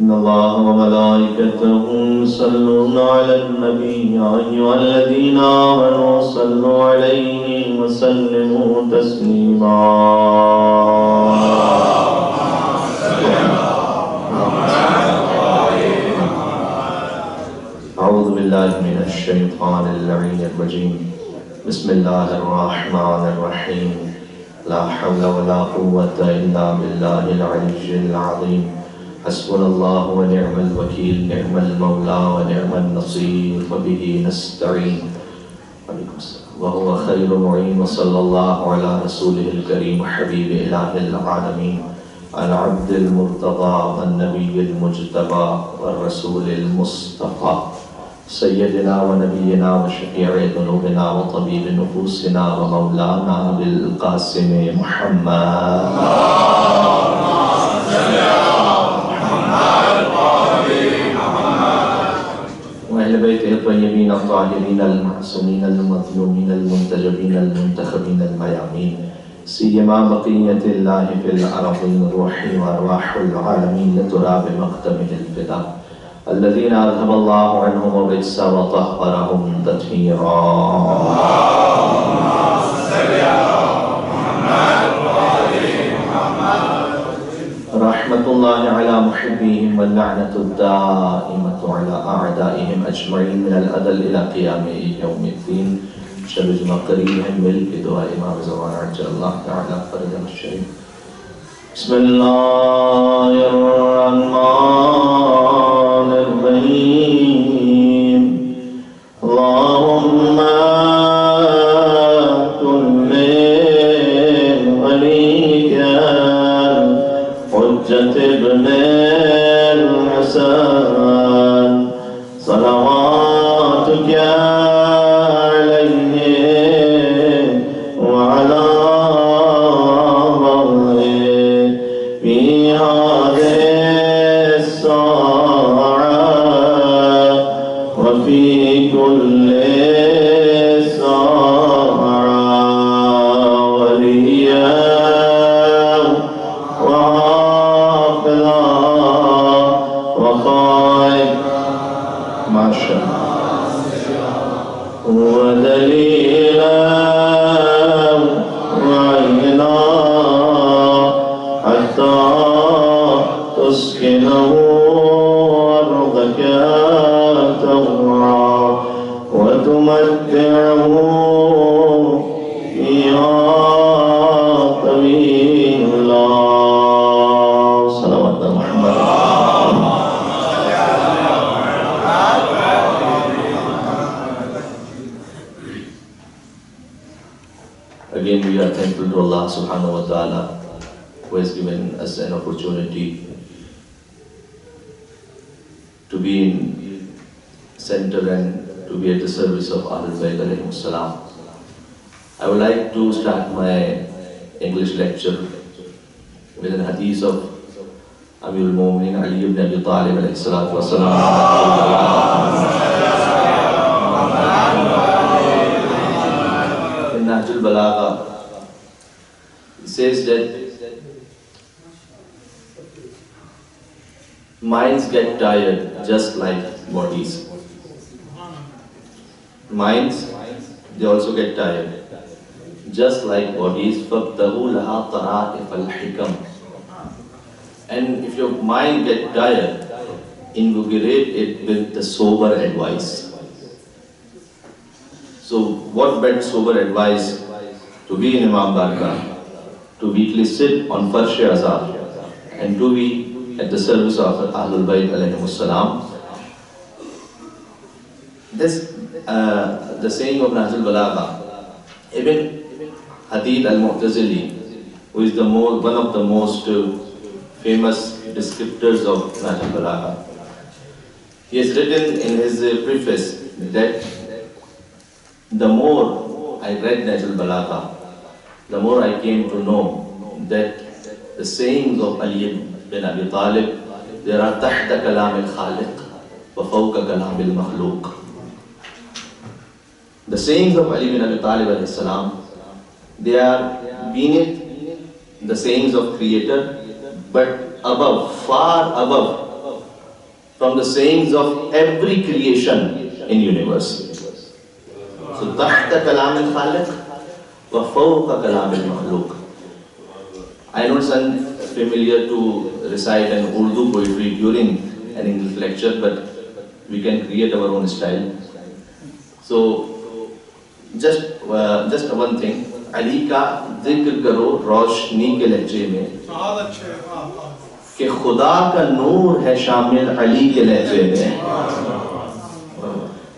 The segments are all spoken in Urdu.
إن الله وملائكته يصلون على النبي يا أيها الذين آمنوا صلوا عليه وسلموا تسليما أعوذ بالله من الشيطان اللعين الرجيم بسم الله الرحمن الرحيم لا حول ولا قوة إلا بالله العلي العظيم حسبنا الله ونعم الوكيل نعم المولى ونعم النصير وبه نستعين وهو خير معين وصلى الله على رسوله الكريم حبيب إله العالمين العبد المرتضى والنبي المجتبى والرسول المصطفى سيدنا ونبينا وشفيع ذنوبنا وطبيب نفوسنا ومولانا بالقاسم محمد وأهل بيته الطيبين الطاهرين المعصومين المظلومين المنتجبين المنتخبين الميامين سيما بقية الله في الأرضين روح وأرواح العالمين لتراب مقدمه الفداء الذين أذهب الله عنهم الرجس وطهرهم تطهيرا رحمة الله على محبيهم واللعنة الدائمة على أعدائهم أجمعين من الأذل إلى قيام يوم الدين شبج مقريهم ملك دعاء إمام زمان عجل الله تعالى فرجا الشريف بسم الله الرحمن الرحيم اللهم كن وليك حجة ابن الحسن صلواتك عليه وعلى ظهره في هذه الساعة وفي كل ساعة وليا وحافظا وخائف ما شاء ودليلا وعينا حتى تسكنه أرضك طوعا وتمتعه فيها طويلا صلوات محمد. Again, we are thankful to Allah subhanahu wa ta'ala who has given us an opportunity to be in center and to be at the service of Ahlul Bayt alayhim salam. I would like to start my English lecture with an hadith of Amirul Mu'minin Ali ibn Abi Talib alayhi salatu wa salam. In Nahjul Balagha, it says that minds get tired just like bodies. Minds, they also get tired just like bodies. فَابْتَغُوا لَهَا طَرَائِفَ الْحِكَمِ. And if your mind get tired, invigorate it with the sober advice. So what better sober advice to be in Imam Barkah, to weekly sit on Farsh Azhar and to be at the service of Ahlul Bayt alayhim salam. This the saying of Nahjul Balagha, Ibn Hadid al-Mu'tazili, who is one of the most famous descriptors of Nahjul Balagha, he has written in his preface that the more I read Nahjul Balagha, the more I came to know that the sayings of Ali bin Abi Talib, there are tahta kalam al-khaliq wa fawqa kalam al-makhluq. The sayings of Ali bin Abi Talib alayhi salam, they are beneath the sayings of Creator, but above, far above from the sayings of every creation in universe. So تحت كلام الخالق وفوق كلام المخلوق. I know it's unfamiliar to recite an Urdu poetry during an English lecture, but we can create our own style. So just one thing, علی کا ذکر کرو روشنی کے لہجے میں کہ خدا کا نور ہے شامل علی کے لہجے میں.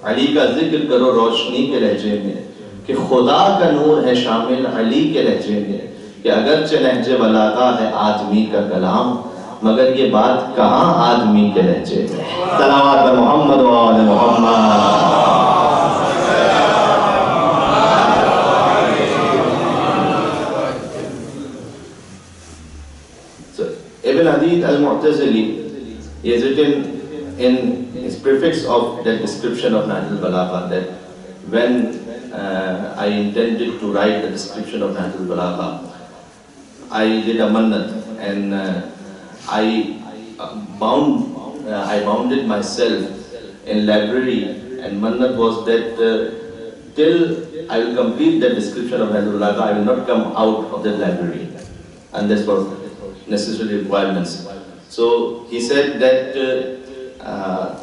علی کا ذکر کرو روشنی کے لہجے میں کہ خدا کا نور ہے شامل علی کے لہجے میں کہ اگرچہ لہجے بلاغہ ہے آدمی کا کلام مگر یہ بات کہاں آدمی کے لہجے میں. صلوات محمد و آل محمد. Ibn Hadid al-Mu'tazili is written in his preface of that description of Nahj al-Balagha that when I intended to write the description of Nahj al-Balagha, I did a mannat and I bounded myself in library, and mannat was that till I will complete the description of Nahj al-Balagha, I will not come out of the library, and this was necessary requirements. So he said that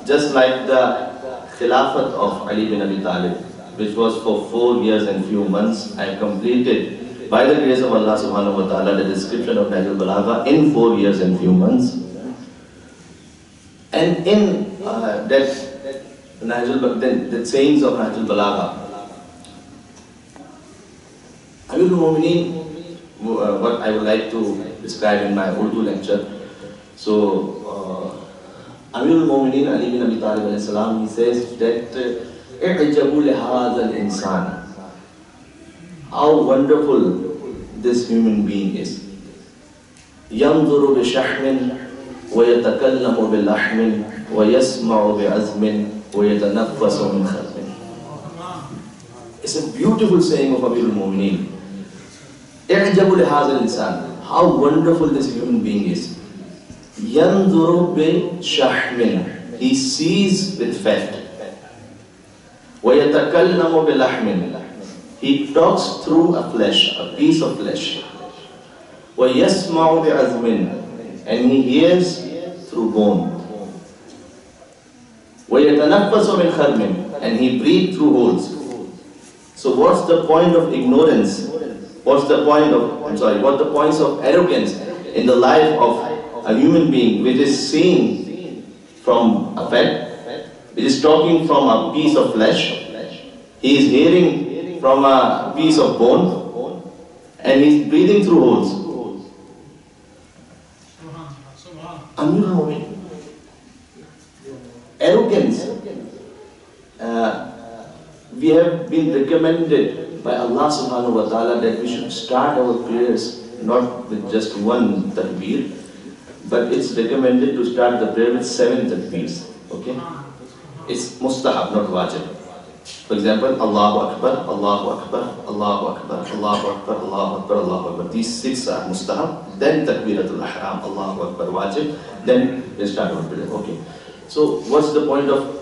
just like the Khilafat of Ali bin Abi Talib, which was for 4 years and few months, I completed by the grace of Allah subhanahu wa ta'ala the description of Nahj al-Balagha in 4 years and few months. And in that sayings of Nahj al-Balagha, Amirul Mu'mineen, what I would like to describe in my Urdu lecture. So, Amirul Mu'mineen Ali bin Abi Talib alayhi salam, he says that اعجبوا لهذا الإنسان, how wonderful this human being is. ينظر بشحم ويتكلم بلحم ويسمع بعزم ويتنفس من خزم. It's a beautiful saying of Amirul Mu'mineen. اعجبوا لهذا الإنسان, how wonderful this human being is. ينظر بشحم, he sees with fat. ويتكلم بلحم, he talks through a flesh, a piece of flesh. ويسمع بعزم, and he hears through bone. ويتنفس من خرم, and he breathes through holes. So what's the point of ignorance? What's the points of arrogance in the life of a human being which is seeing from a fat, which is talking from a piece of flesh, he is hearing from a piece of bone, and he is breathing through holes. Amirul Mu'mineen. Arrogance. We have been recommended by Allah subhanahu wa ta'ala that we should start our prayers not with just one takbir, but it's recommended to start the prayer with 7 takbirs. Okay? It's mustahab, not wajib. For example, Allahu Akbar, Allahu Akbar, Allahu Akbar, Allahu Akbar, Allahu Akbar, Allahu Akbar. These 6 are mustahab. Then takbiratul ihram, Allahu Akbar, wajib. Then we start our prayer. Okay. So what's the point of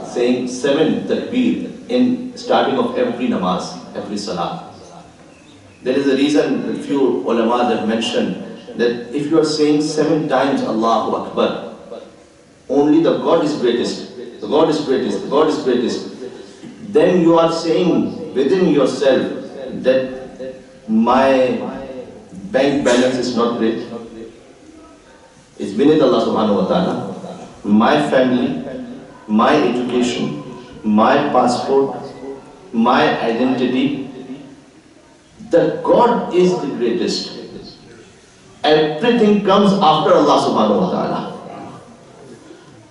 saying 7 takbir in starting of every namaz, every salah? There is a reason. A few ulama have mentioned that if you are saying 7 times Allahu Akbar, only the God is greatest, the God is greatest, the God is greatest, then you are saying within yourself that my bank balance is not great. It's beneath Allah subhanahu wa ta'ala. My family, my education, my passport, my identity, the God is the greatest. Everything comes after Allah subhanahu wa ta'ala.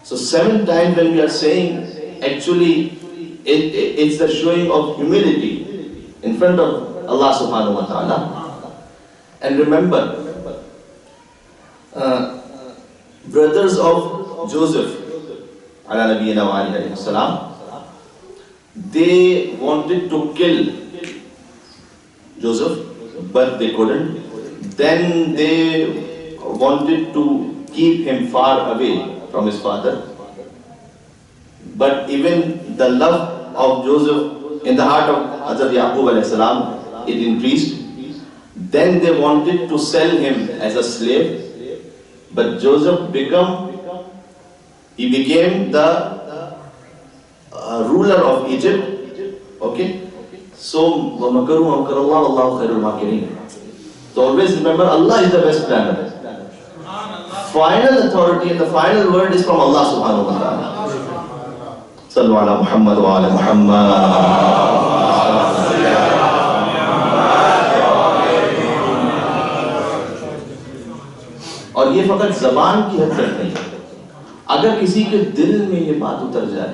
So 7 times when we are saying, actually it's the showing of humility in front of Allah subhanahu wa ta'ala. And remember, brothers of Joseph, they wanted to kill Joseph, but they couldn't. Then they wanted to keep him far away from his father. But even the love of Joseph in the heart of Hazrat Yaqub alayhi salam, it increased. Then they wanted to sell him as a slave, but Joseph became the ruler of Egypt. Okay, so وَمَكَرُوا وَمَكَرَ اللَّهُ وَاللَّهُ خَيْرُ الْمَاكِرِينَ. So always remember, Allah is the best planner. Final authority and the final word is from Allah subhanahu wa ta'ala. Sallu ala Muhammad wa ala Muhammad. اور یہ فقط زبان کی حد تک نہیں ہے. اگر کسی کے دل میں یہ بات اتر جائے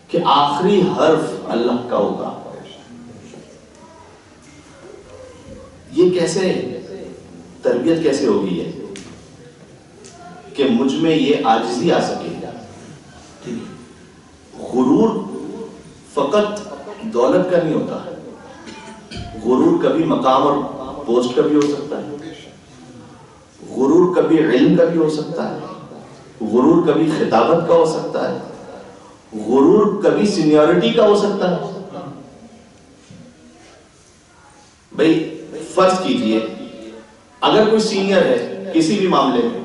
کہ آخری حرف اللہ کا ہوگا, یہ کیسے تربیت کیسے ہوگی ہے کہ مجھ میں یہ عاجزی آ سکے. غرور فقط دولت کا نہیں ہوتا, غرور کبھی مقام اور پوسٹ کا بھی ہو سکتا ہے, غرور کبھی علم کا بھی ہو سکتا ہے, غرور کبھی خطابت کا ہو سکتا ہے, غرور کبھی سینیورٹی کا ہو سکتا ہے. بھئی فرض کیجئے اگر کوئی سینئر ہے کسی بھی معاملے میں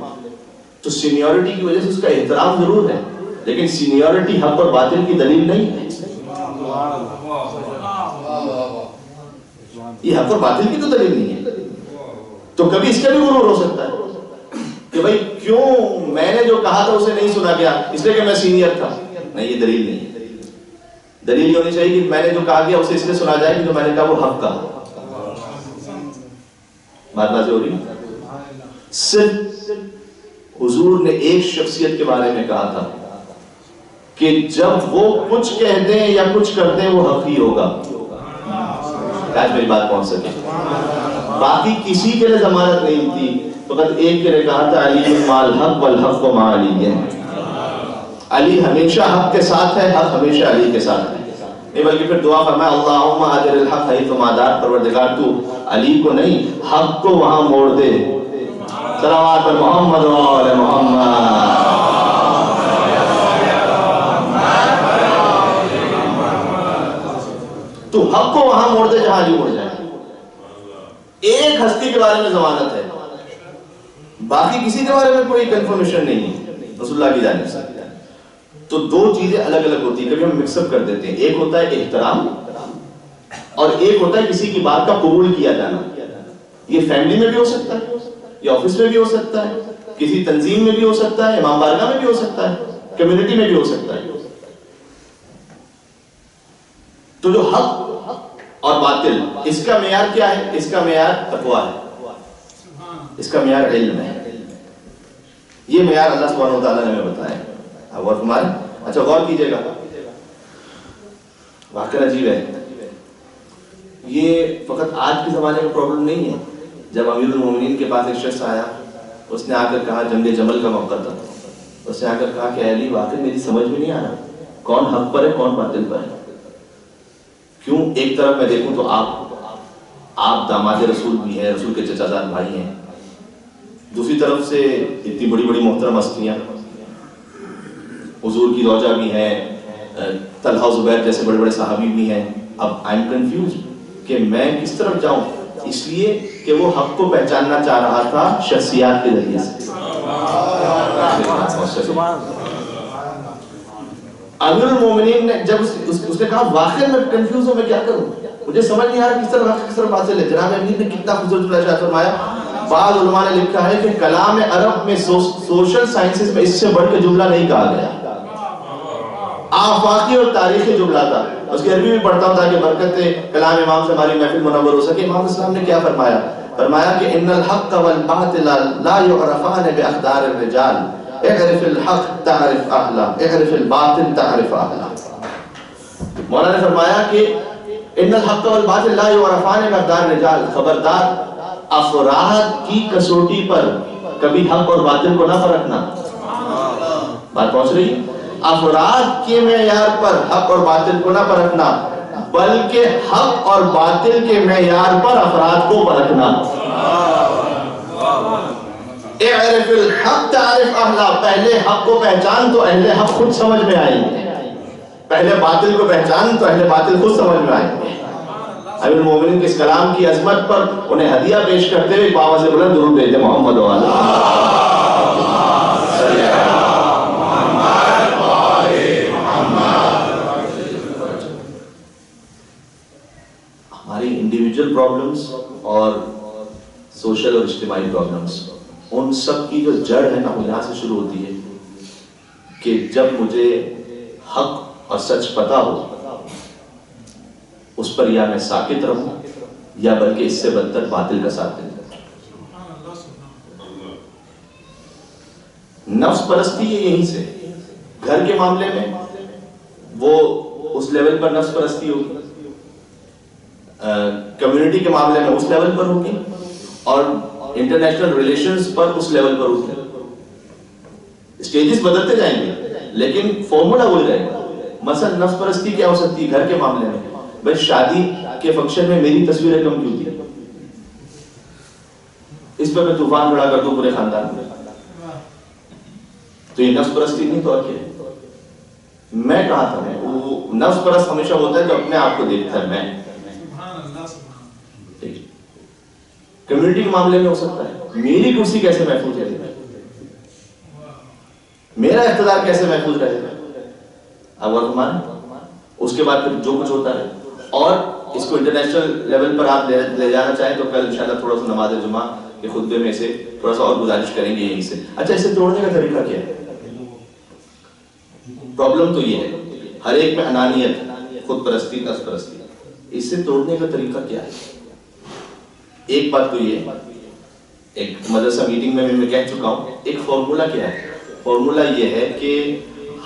تو سینیورٹی کی وجہ سے اس کا احترام ضرور ہے, لیکن سینیورٹی حق اور باطل کی دلیل نہیں ہے. یہ حق اور باطل کی تو دلیل نہیں ہے. تو کبھی اس کا بھی غرور ہو سکتا ہے کہ بھئی کیوں میں نے جو کہا تھا اسے نہیں سنا گیا اس لیے کہ میں سینئر تھا. نہیں, یہ دلیل نہیں ہے. دلیل یہ ہونی چاہیے کہ میں نے جو کہا گیا اسے اس لیے سنا جائے کہ جو میں نے کہا وہ حق کا. بات بازی ہو رہی ہے. صرف حضور نے ایک شخصیت کے بارے میں کہا تھا کہ جب وہ کچھ کہہ دیں یا کچھ کر دیں وہ حق ہی ہوگا. آج میری بات پہنچ سکے. باقی کسی کے لیے ضمانت نہیں تھی, فقط ایک کے لیے کہا تھا علی مع الحق والحق مع علی. علی ہمیشہ حق کے ساتھ ہے, حق ہمیشہ علی کے ساتھ ہے. نہیں بلکہ پھر دعا فرمایا اللہم اجر الحق حیث ما دار, پروردگار تو علی کو نہیں حق کو وہاں موڑ دے. صلوات محمد و آل محمد. تو حق کو وہاں موڑ دے جہاں علی موڑ جائے. ایک ہستی کے بارے میں ضمانت ہے, باقی کسی کے بارے میں کوئی کنفرمیشن نہیں ہے رسول اللہ کی جانب سے. تو دو چیزیں الگ الگ ہوتی ہیں, کبھی ہم مکس اپ کر دیتے ہیں. ایک ہوتا ہے احترام اور ایک ہوتا ہے کسی کی بات کا قبول کیا جانا. یہ فیملی میں بھی ہو سکتا ہے, یہ آفس میں بھی ہو سکتا ہے, کسی تنظیم میں بھی ہو سکتا ہے, امام بارگاہ میں بھی ہو سکتا ہے, کمیونٹی میں بھی ہو سکتا ہے. تو جو حق اور باطل, اس کا معیار کیا ہے؟ اس کا معیار تقویٰ ہے, اس کا معیار علم ہے. یہ معیار اللہ سبحانہ وتعالیٰ نے ہمیں بتایا. اب غور فرمائیں. اچھا غور کیجئے گا, واقعہ عجیب ہے. یہ فقط آج کے زمانے کا پرابلم نہیں ہے. جب امیر المومنین کے پاس ایک شخص آیا, اس نے آ کر کہا, جنگ جمل کا موقع تھا, اس نے آ کر کہا کہ علی واقعی میری سمجھ میں نہیں آ رہا کون حق پر ہے کون باطل پر ہے. کیوں ایک طرف میں دیکھوں تو آپ داماد رسول بھی ہیں, رسول کے چچا زاد بھائی ہیں, دوسری طرف سے اتنی بڑی بڑی محترم ہستیاں, حضور کی روجہ بھی ہیں, طلحہ زبیر جیسے بڑے بڑے صحابی بھی ہیں. اب آئی ایم کنفیوز کہ میں کس طرف جاؤں, اس لیے کہ وہ حق کو پہچاننا چاہ رہا تھا شخصیات کے ذریعے سے. امیر المومنین نے جب اس نے کہا واقعی میں کنفیوز ہوں, میں کیا کروں, مجھے سمجھ نہیں آ رہا کس طرف حق کس طرف باطل ہے. جناب امیر نے کتنا خوبصورت ارشاد فرمایا. بعض علماء نے لکھا ہے کہ کلام عرب میں سوشل سائنسز میں اس سے بڑھ کے جملہ نہیں کہا گیا. آفاقی اور تاریخی جملہ تھا. اس کی عربی بھی پڑھتا ہوں تاکہ برکت کلام امام سے ہماری محفل منور ہو سکے. امام اسلام نے کیا فرمایا؟ فرمایا کہ ان الحق والباطل لا يعرفان باقدار الرجال, اعرف الحق تعرف اہلا, اعرف الباطل تعرف اہلا. مولانا نے فرمایا کہ ان الحق والباطل لا يعرفان باقدار الرجال, خبردار افراد کی کسوٹی پر کبھی حق اور باطل کو نہ پرکھنا. بات پہنچ رہی ہے؟ افراد کے معیار پر حق اور باطل کو نہ پرکھنا, بلکہ حق اور باطل کے معیار پر افراد کو پرکھنا. اعرف الحق تعرف اہلہ، پہلے حق کو پہچان تو اہل حق خود سمجھ میں آئیں گے، پہلے باطل کو پہچان تو اہل باطل خود سمجھ میں آئیں گے۔ امیر المومنین کے اس کلام کی عظمت پر انہیں ہدیہ پیش کرتے ہوئے بابا سے بلند درود بھیجتے محمد و علیہ ہماری انڈیویجول پرابلمز اور سوشل اور اجتماعی پرابلمز، ان سب کی جو جڑ ہے نا وہ یہاں سے شروع ہوتی ہے کہ جب مجھے حق اور سچ پتا ہو اس پر یا میں ساکت رہوں یا بلکہ اس سے بدتر باطل کا ساتھ دوں۔ نفس پرستی ہے یہیں سے، گھر کے معاملے میں وہ اس لیول پر نفس پرستی ہوگی، کمیونٹی کے معاملے میں اس لیول پر ہوگی، اور انٹرنیشنل ریلیشنز پر اس لیول پر ہوگی۔ اسٹیجز بدلتے جائیں گے لیکن فارمولا وہی رہے گا۔ مثلا نفس پرستی کیا ہو سکتی ہے گھر کے معاملے میں؟ بھائی شادی کے فنکشن میں میری تصویریں کم کیوں تھی، اس پہ میں طوفان کھڑا کر دوں پورے خاندان میں، تو یہ نفس پرستی نہیں تو اور کیا ہے؟ میں کہا تھا وہ نفس پرست ہمیشہ ہوتا ہے جو اپنے آپ کو دیکھتا ہے میں۔ کمیونٹی کے معاملے میں ہو سکتا ہے میری کرسی کیسے محفوظ ہے، میرا اقتدار کیسے محفوظ رہے گا، اب اور اس کے بعد پھر جو کچھ ہوتا ہے، اور اس کو انٹرنیشنل لیول پر آپ لے جانا چاہیں تو کل انشاءاللہ تھوڑا سا نماز جمعہ کے خطبے میں سے تھوڑا سا اور گزارش کریں گے یہیں سے۔ اچھا، اسے توڑنے کا طریقہ کیا ہے؟ پرابلم تو یہ ہے ہر ایک میں انانیت، خود پرستی، نفس پرستی، اس سے توڑنے کا طریقہ کیا ہے؟ ایک بات تو یہ، ایک مدرسہ میٹنگ میں میں کہہ چکا ہوں، ایک فارمولا کیا ہے؟ فارمولا یہ ہے کہ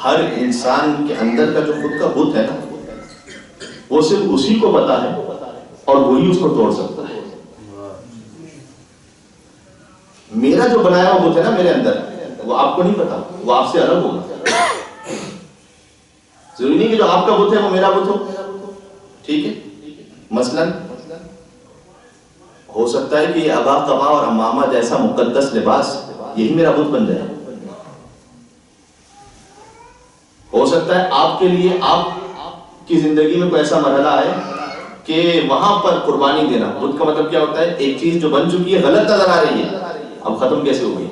ہر انسان کے اندر کا جو خود کا بت ہے نا وہ صرف اسی کو پتا ہے اور وہی اس کو توڑ سکتا ہے۔ میرا جو بنایا ہوا بت ہے نا میرے اندر، وہ آپ کو نہیں پتا، وہ آپ سے الگ ہوگا۔ ضروری نہیں کہ جو آپ کا بت ہے وہ میرا بت ہو، ٹھیک ہے؟ مثلاً ہو سکتا ہے کہ یہ ابا قبا اور امامہ جیسا مقدس لباس یہی میرا بت بن جائے۔ ہو سکتا ہے آپ کے لیے آپ کی زندگی میں کوئی ایسا مرحلہ آئے کہ وہاں پر قربانی دینا، بت کا مطلب کیا ہوتا ہے؟ ایک چیز جو بن چکی ہے، غلط نظر آ رہی ہے، اب ختم کیسے ہوگی؟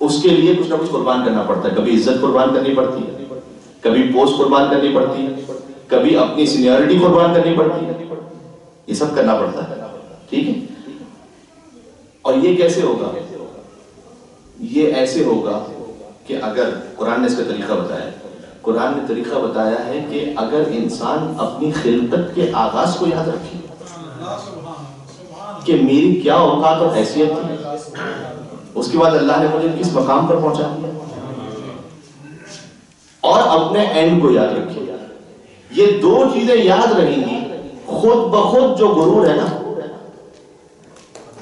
اس کے لیے کچھ نہ کچھ قربان کرنا پڑتا ہے، کبھی عزت قربان کرنی پڑتی ہے، کبھی پوسٹ قربان کرنی پڑتی ہے، کبھی اپنی سینیورٹی قربان کرنی پڑتی ہے، یہ سب کرنا پڑتا ہے، ٹھیک ہے؟ اور یہ کیسے ہوگا؟ یہ ایسے ہوگا کہ اگر قرآن نے اس کا طریقہ بتایا، قرآن نے طریقہ بتایا ہے کہ اگر انسان اپنی خلقت کے آغاز کو یاد رکھے کہ میری کیا اوقات اور حیثیت تھی، اس کے بعد اللہ نے مجھے کس مقام پر پہنچا دیا، اور اپنے اینڈ کو یاد رکھے، یہ دو چیزیں یاد رہیں گی، خود بخود جو غرور ہے نا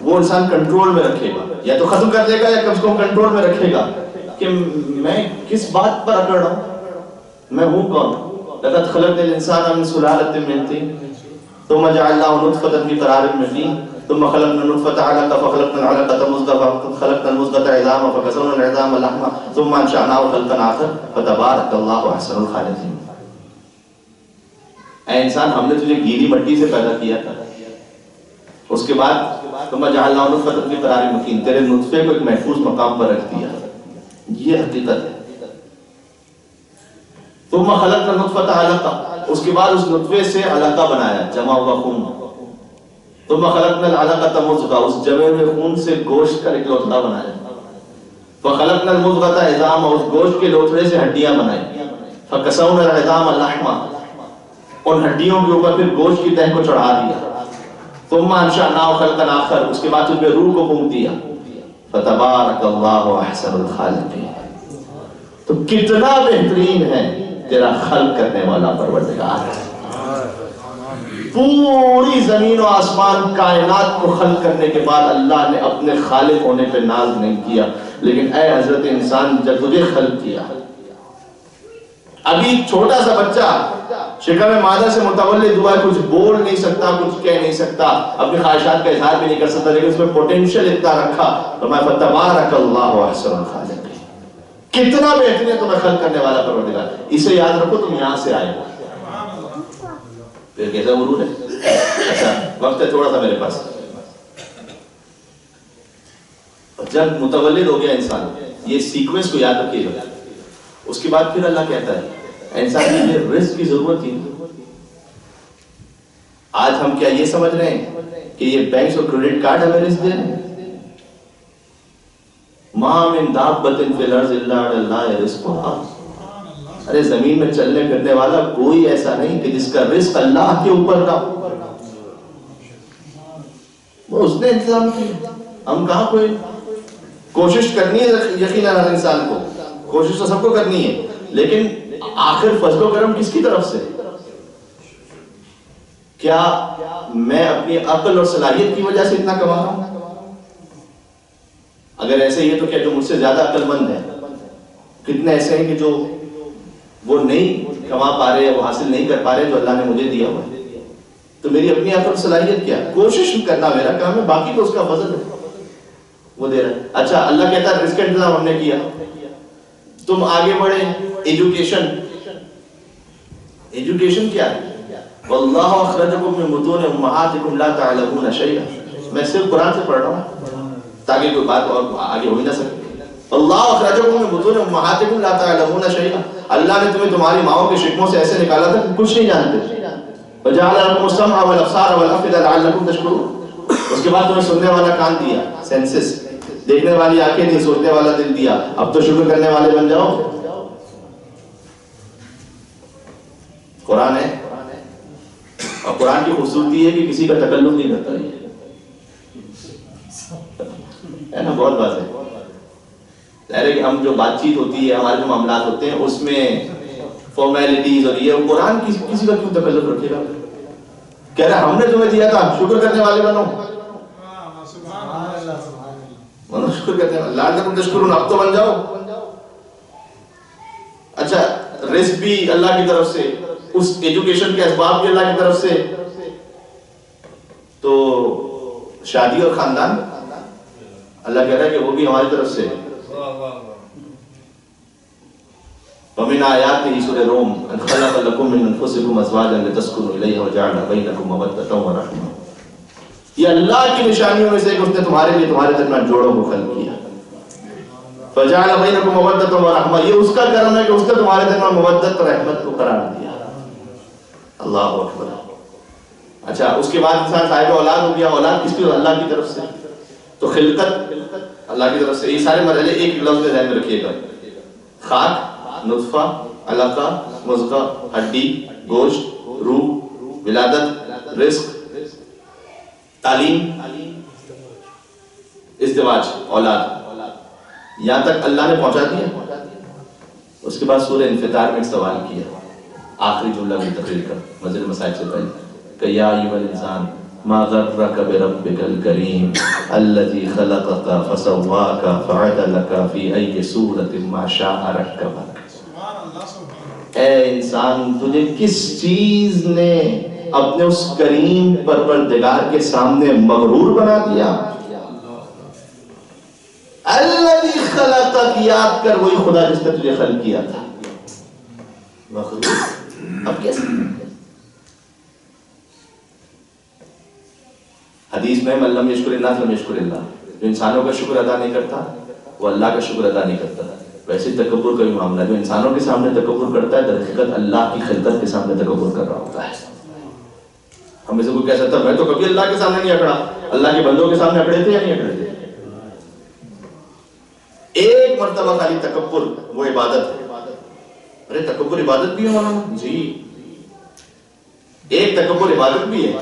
وہ انسان کنٹرول میں رکھے گا، یا تو ختم کر دے گا یا کم سے کم کنٹرول میں رکھے گا کہ میں کس بات پر اکڑ رہا ہوں، میں ہوں کون؟ لقد خلقنا الانسان من سلالۃ من طین ثم جعلناه نطفۃ فی قرار مکین ثم خلقنا النطفۃ علقۃ فخلقنا العلقۃ مضغۃ فخلقنا المضغۃ عظاما فکسونا العظام لحما ثم انشأناه خلقا آخر فتبارک اللہ احسن الخالقین۔ اے انسان، ہم نے تجھے گیلی مٹی سے پیدا کیا تھا، اس کے بعد ثم جعلناه نطفۃ فی قرار مکین، تیرے نطفے کو ایک محفوظ مقام پر رکھ دیا، یہ حقیقت ہے۔ ثم خلقنا النطفۃ علقہ، اس کے بعد اس نطفے سے علقہ بنایا، جمع ہوا خون۔ ثم خلقنا العلقۃ مضغۃ، اس جمے ہوئے خون سے گوشت کا ایک لوتھڑا بنایا۔ فخلقنا المضغۃ عظاما، اس گوشت کے لوتھڑے سے ہڈیاں بنائی۔ فکسونا العظام لحما، ان ہڈیوں کے اوپر پھر گوشت کی تہ کو چڑھا دیا۔ ثم انشأناه خلقا آخر، اس کے بعد اس میں روح کو پھونک دیا۔ فتبارک اللہ احسن الخالقین۔ تو کتنا بہترین ہے تیرا خلق کرنے والا پروردگار ہے۔ پوری زمین و آسمان کائنات کو خلق کرنے کے بعد اللہ نے اپنے خالق ہونے پہ ناز نہیں کیا، لیکن اے حضرت انسان جب تجھے خلق کیا، ابھی چھوٹا سا بچہ شکم مادہ سے متولد ہوا ہے، کچھ بول نہیں سکتا، کچھ کہہ نہیں سکتا، اپنی خواہشات کا اظہار بھی نہیں کر سکتا، لیکن اس میں پوٹینشیل اتنا رکھا تو میں فتبارک اللہ احسن الخالقین، کتنا بہترین ہے تمہیں خلق کرنے والا پروردگار. اسے یاد رکھو تم یہاں سے آئے ہو. پھر کیسا غرور ہے. اچھا وقت ہے تھوڑا سا میرے پاس. جب متولد ہو گیا انسان، یہ سیکوینس کو یاد رکھیے گا. اس کے بعد پھر اللہ کہتا ہے انسان کے لیے رزق کی ضرورت تھی. آج ہم کیا یہ سمجھ رہے ہیں کہ یہ بینکس اور کریڈٹ کارڈ ہمیں رزق دے رہے ہیں؟ ما من دابۃ فی الارض الا علی اللہ رزقها. ارے زمین میں چلنے پھرنے والا کوئی ایسا نہیں کہ جس کا رزق اللہ کے اوپر نہ ہو. وہ اس نے انتظام کیا. ہم کہاں کوئی کوشش کرنی ہے، یقیناً ہر انسان کو کوشش تو سب کو کرنی ہے، لیکن آخر فضل و کرم کس کی طرف سے؟ کیا میں اپنی عقل اور صلاحیت کی وجہ سے اتنا کما رہا ہوں؟ اگر ایسے ہی ہے تو کیا جو مجھ سے زیادہ عقل مند ہے، کتنے ایسے ہیں کہ جو وہ نہیں کما پا رہے، وہ حاصل نہیں کر پا رہے جو اللہ نے مجھے دیا ہوا ہے. تو میری اپنی عقل اور صلاحیت کیا؟ کوشش کرنا میرا کام ہے، باقی تو اس کا فضل ہے، وہ دے رہا ہے. اچھا اللہ کہتا ہے رزق کا انتظام ہم نے کیا، تم آگے بڑھے. ایجوکیشن کیا ہے؟ واللہ اخرجکم من بطون امہاتکم لا تعلمون شیئا. میں صرف قرآن سے پڑھ رہا ہوں تاکہ کوئی بات اور آگے ہو ہی نہ سکے. اللہ اخرجکم من بطون امہاتکم لا تعلمون شیئا. اللہ نے تمہیں تمہاری ماؤں کے شکموں سے ایسے نکالا تھا کہ کچھ نہیں جانتے. وجعل لکم السمع والابصار والافئدہ لعلکم تشکرون. اس کے بعد تمہیں سننے والا کان دیا، سینسز، دیکھنے والی آنکھیں دی، سوچنے والا دل دیا. اب تو شکر کرنے والے بن جاؤ. قرآن ہے، اور قرآن کی خوبصورتی ہے کہ کسی کا تکلف نہیں کرتا ہے نا. بہت بات ہے. ظاہر ہے کہ ہم جو بات چیت ہوتی ہے، ہمارے جو معاملات ہوتے ہیں، اس میں فارمیلٹیز اور یہ قرآن کسی کا کیوں تکلف رکھے گا؟ کہہ رہا ہم نے تمہیں دیا تھا، شکر کرنے والے بنو. شکر کرتے ہیں لعلکم تشکرون. اب تو بن جاؤ. اچھا رزق بھی اللہ کی طرف سے، اس ایجوکیشن کے اسباب بھی اللہ کی طرف سے. تو شادی اور خاندان اللہ کہہ رہا ہے کہ وہ بھی ہماری طرف سے. وَمِنْ آيَاتِهِ سورہ روم أَنْ خَلَقَ لَكُم مِّنْ أَنفُسِكُمْ أَزْوَاجًا لِتَسْكُنُوا إِلَيْهَا وَجَعَلَ بَيْنَكُم مَّوَدَّةً وَرَحْمَةً. یہ اللہ کی نشانیوں میں سے کہ اس نے تمہارے لیے تمہارے درمیان جوڑوں کو خلق کیا. فَجَعَلَ بَيْنَكُم مَّوَدَّةً وَرَحْمَةً. یہ اس کا کرم ہے کہ اس نے تمہارے درمیان مودت اور رحمت کو قرار دیا. اللہ اکبر. اچھا اس کے بعد انسان صاحب اولاد ہو گیا. اولاد کس کی؟ اللہ کی طرف سے. تو خلقت اللہ کی طرف سے. یہ سارے مرحلے ایک لفظ میں ذہن میں رکھیے گا. خاک، نطفہ، علقہ، مضغہ، ہڈی، گوشت، روح، ولادت، رزق، تعلیم، ازدواج، اولاد. یہاں تک اللہ نے پہنچا دیا. اس کے بعد سورہ انفطار میں ایک سوال کیا، آخری جملہ بھی تقریر کا مسجد مسائل سے پہلے کہ یا ایھا الانسان ما غرک بربک الکریم الذی خلقک فسواک فعدلک فی ای صورت ما شاء رکبک. اے انسان تجھے کس چیز نے اپنے اس کریم پروردگار کے سامنے مغرور بنا دیا؟ الذی خلقک، یاد کر وہی خدا جس نے تجھے خلق کیا تھا. مغرور اب کیسے؟ حدیث میں من لم یشکر الناس لم یشکر اللہ. جو انسانوں کا شکر ادا نہیں کرتا وہ اللہ کا شکر ادا نہیں کرتا. ویسے تکبر کا بھی معاملہ، جو انسانوں کے سامنے تکبر کرتا ہے در حقیقت اللہ کی خلقت کے سامنے تکبر کر رہا ہوتا ہے. ہم میں سے کوئی کہہ سکتا ہے میں تو کبھی اللہ کے سامنے نہیں اکڑا. اللہ کے بندوں کے سامنے اکڑے تھے یا نہیں اکڑے تھے؟ ایک مرتبہ خالی تکبر وہ عبادت ہے. ارے تکبر عبادت بھی ہے مولانا جی؟ ایک تکبر عبادت بھی ہے.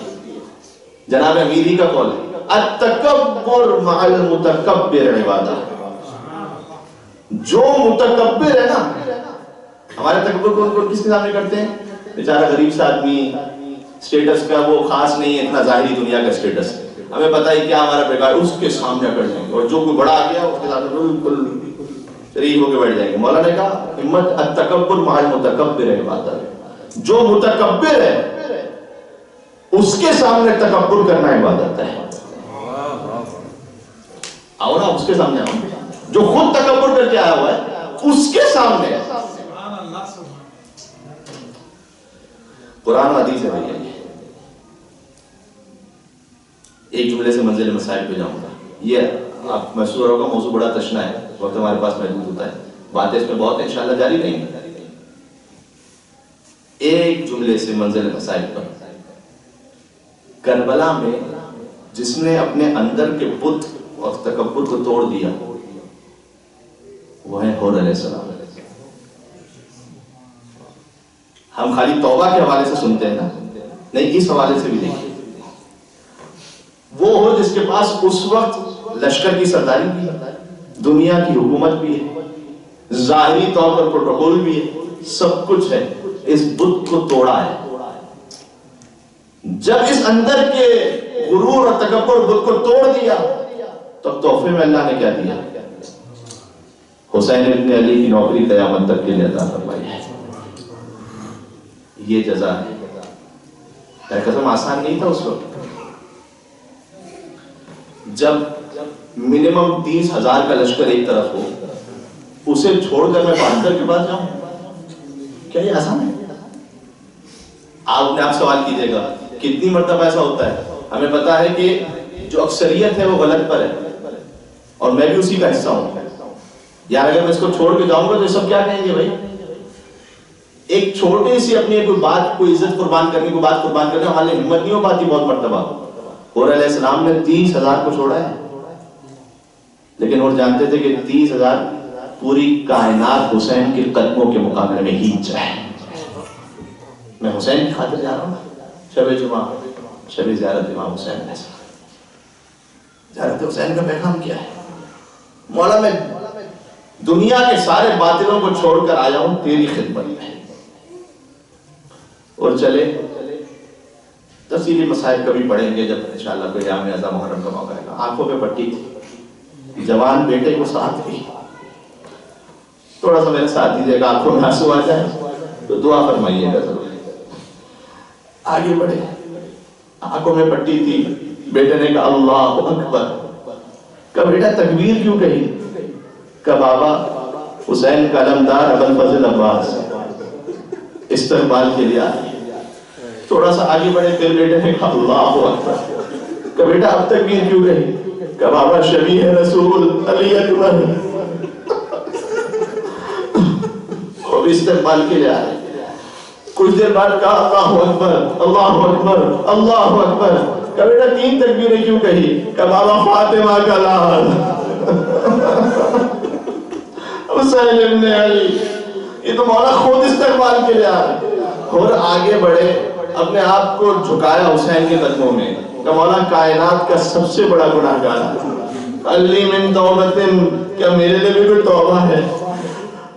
جناب امیر ہی کا قول ہے التکبر مع المتکبر عبادہ. جو متکبر ہے نا، ہمارے تکبر کو کس کے سامنے کرتے ہیں؟ بیچارہ غریب سا آدمی، سٹیٹس کا وہ خاص نہیں ہے اتنا، ظاہری دنیا کا سٹیٹس ہمیں پتہ ہے کیا ہمارا بیکار، اس کے سامنے کر دیں گے. اور جو کوئی بڑا آ گیا اس کے سامنے بالکل ریح ہو کے بیٹھ جائیں گے. مولانا نے کہا ہمت التکبر مع المتکبر عبادت. جو متکبر ہے اس کے سامنے تکبر کرنا عبادت ہے. آؤ نا اس کے سامنے آؤ. جو خود تکبر کر کے آیا ہوا ہے اس کے سامنے. قرآن و حدیث ہے بھائی. ایک جملے سے منزل مسائل پہ جاؤں گا. یہ آپ محسوس ہوگا موضوع بڑا تشنا ہے, وقت ہمارے پاس محدود ہوتا ہے, باتیں اس میں بہت ہیں, انشاءاللہ جاری رہیں گی. ایک جملے سے منزل مسائل پر. کربلا میں جس نے اپنے اندر کے بت اور تکبر کو توڑ دیا وہ ہے حور علیہ السلام. ہم خالی توبہ کے حوالے سے سنتے ہیں نا, نہیں اس حوالے سے بھی دیکھیں. وہ ہو جس کے پاس اس وقت لشکر کی سرداری بھی ہے, دنیا کی حکومت بھی ہے, ظاہری طور پر پروٹوکول بھی ہے, سب کچھ ہے, اس بت کو توڑا ہے. جب اس اندر کے غرور اور تکبر بت کو توڑ دیا تب تحفے میں اللہ نے کیا دیا؟ حسین ابن علی کی نوکری قیامت تک کے لیے عطا فرمائی ہے. یہ جزا ہے. قسم آسان نہیں تھا اس وقت. جب منیمم 30,000 کا لشکر ایک طرف ہو, اسے چھوڑ کر میں 72 کے پاس جاؤں, کیا یہ آسان ہے؟ آپ نے آپ سوال کیجئے گا کتنی مرتبہ ایسا ہوتا ہے. ہمیں پتا ہے کہ جو اکثریت ہے وہ غلط پر ہے اور میں بھی اسی کا حصہ ہوں. یار اگر میں اس کو چھوڑ کے جاؤں گا تو یہ سب کیا کہیں گے بھائی؟ ایک چھوٹی سی اپنی کوئی بات, کوئی عزت قربان کرنے, کوئی بات قربان کرنے ہمارے ہمت نہیں ہو پاتی بہت مرتبہ. حور علیہ السلام نے 30,000 کو چھوڑا ہے, لیکن وہ جانتے تھے کہ 30,000 پوری کائنات حسین کے قدموں کے مقابلے میں ہی جائے. میں حسین کی خاطر جا رہا ہوں. شب جمعہ, شب زیارت امام حسین علیہ السلام. زیارت حسین کا پیغام کیا ہے؟ مولا میں دنیا کے سارے باطلوں کو چھوڑ کر آیا ہوں تیری خدمت میں. اور چلے تفصیلی مسائل کبھی پڑھیں گے جب انشاءاللہ کوئی یام ازا محرم کا موقع آئے گا. آنکھوں پہ پٹی تھی, جوان بیٹے کو ساتھ بھی, تھوڑا سا میرے ساتھ دیجیے گا, آنکھوں میں آنسو آ جائے تو دعا فرمائیے گا ضرور. آگے بڑھے, آنکھوں میں پٹی تھی, بیٹے نے کہا اللہ اکبر. کہا بیٹا تکبیر کیوں کہی؟ کہا بابا حسین کا علمدار ابوالفضل عباس استقبال کے لیے آئی. تھوڑا سا آگے بڑھے, پھر بیٹے نے کہا اللہ اکبر. کہا بیٹا اب تکبیر کیوں کہی؟ کہا بابا شبیہ رسول علی اکبر وہ بھی استقبال کے لیے آئے. کچھ دیر بعد کہا اللہ اکبر اللہ اکبر اللہ اکبر. کہا بیٹا 3 تکبیریں کیوں کہی؟ کہا بابا فاطمہ کا لال حسین ابن علی. یہ تو مولا خود استقبال کے لیے آئے. اور آگے بڑھے, اپنے آپ کو جھکایا حسین کے قدموں میں. کہ مولا کائنات کا سب سے بڑا گناہگار علی من توبتن, کیا میرے لیے بھی کوئی توبہ ہے؟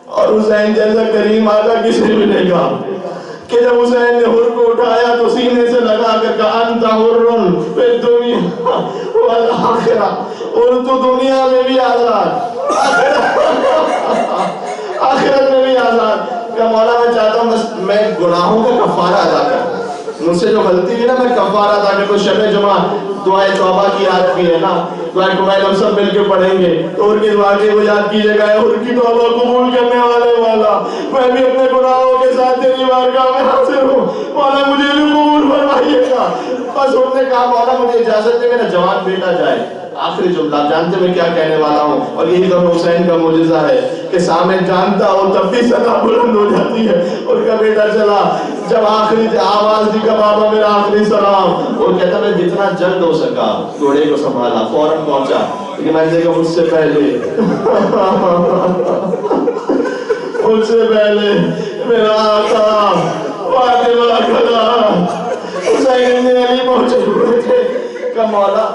اور حسین جیسا کریم آقا کسے ملے گا کہ جب حسین نے حر کو اٹھایا تو سینے سے لگا کر کہا انت حرن فی الدنیا والآخرہ, اور تو دنیا میں بھی آزاد آخرت میں بھی آزاد. کہ مولا میں چاہتا ہوں بس میں گناہوں کا کفارہ ادا کروں, مجھ سے جو غلطی ہے نا میں کفارہ ادا کروں. شب جمعہ دعائے توبہ کی رات بھی ہے نا, دعائے قبائل ہم سب مل کے پڑھیں گے تو ان کی دعا کے وہ یاد کیجئے گا, ان کی توبہ قبول کرنے والے والا میں بھی اپنے گناہوں کے ساتھ تیری بارگاہ میں حاضر ہوں, مولا مجھے بھی قبول فرمائیے گا. بس انہوں نے کہا مولا مجھے اجازت دے میرا جوان بیٹا جائے. آخری جملہ جانتے میں کیا کہنے والا ہوں, اور یہی تو حسین کا معجزہ ہے کہ سامنے جانتا ہو تب بھی صدا بلند ہو جاتی ہے. اور کا بیٹا چلا, جب آخری آواز دی کہ بابا میرا آخری سلام, اور کہتا میں جتنا جلد ہو سکا گھوڑے کو سنبھالا, فوراً پہنچا. لیکن میں نے کہا مجھ سے پہلے میرا آقا فاطمہ کھلا حسین ابن علی پہنچے ہوئے تھے. کہ مولا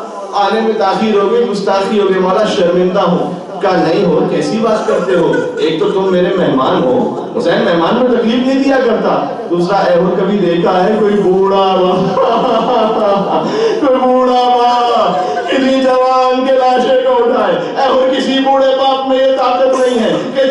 آنے میں تاخیر ہو گئی, گستاخی ہو گئی, مولا شرمندہ ہوں. کہا نہیں ہو, کیسی بات کرتے ہو, ایک تو تم میرے مہمان ہو, حسین مہمان میں تکلیف نہیں دیا کرتا. دوسرا اے اور کبھی دیکھا ہے کوئی بوڑھا کوئی بوڑھا کسی جوان کے لاشے کو اٹھائے؟ اے اور کسی بوڑھے باپ میں یہ طاقت نہیں ہے کہ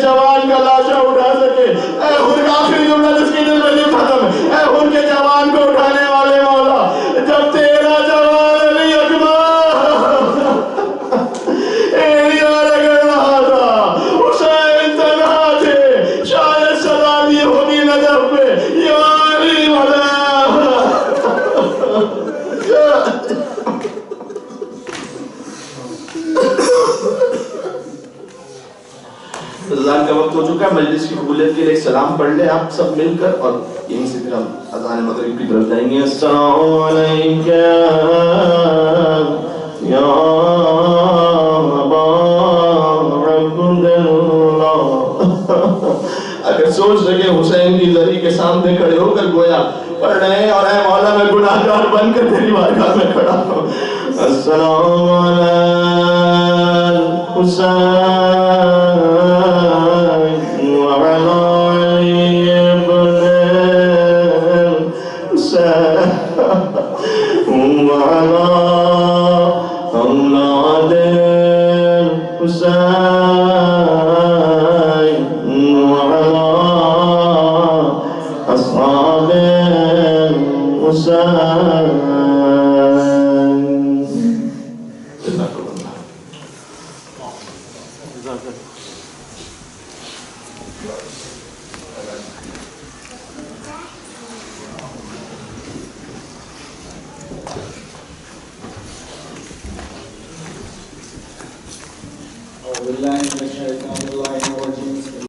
کا وقت ہو چکا ہے. مجلس کی قبولیت کے لیے ایک سلام پڑھ لیں آپ سب مل کر, اور یہیں سے پھر ہم اذان مغرب کی طرف جائیں گے. السلام علیکم یا ابا عبداللہ. اگر سوچ سکے حسین کی زری کے سامنے کھڑے ہو کر گویا پڑھ رہے ہیں, اور اے مولا میں گناہگار بن کر تیری بارگاہ میں کھڑا ہوں. السلام علی حسین وعلی علی ابن حسین وعلی اولاد حسین وعلی اصحاب حسین. بالله من الشيطان الرجيم